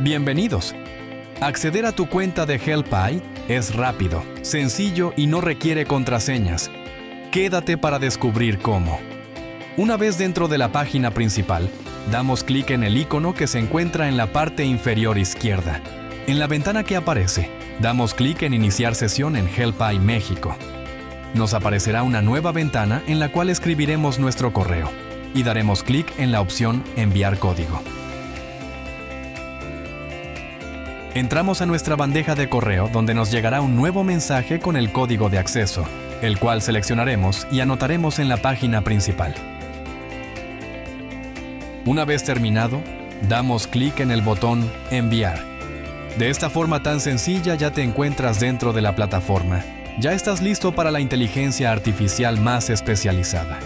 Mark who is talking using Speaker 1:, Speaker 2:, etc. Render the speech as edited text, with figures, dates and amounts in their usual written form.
Speaker 1: Bienvenidos. Acceder a tu cuenta de HelpAI es rápido, sencillo y no requiere contraseñas. Quédate para descubrir cómo. Una vez dentro de la página principal, damos clic en el icono que se encuentra en la parte inferior izquierda. En la ventana que aparece, damos clic en Iniciar sesión en HelpAI México. Nos aparecerá una nueva ventana en la cual escribiremos nuestro correo y daremos clic en la opción Enviar código. Entramos a nuestra bandeja de correo donde nos llegará un nuevo mensaje con el código de acceso, el cual seleccionaremos y anotaremos en la página principal. Una vez terminado, damos clic en el botón Enviar. De esta forma tan sencilla ya te encuentras dentro de la plataforma. Ya estás listo para la inteligencia artificial más especializada.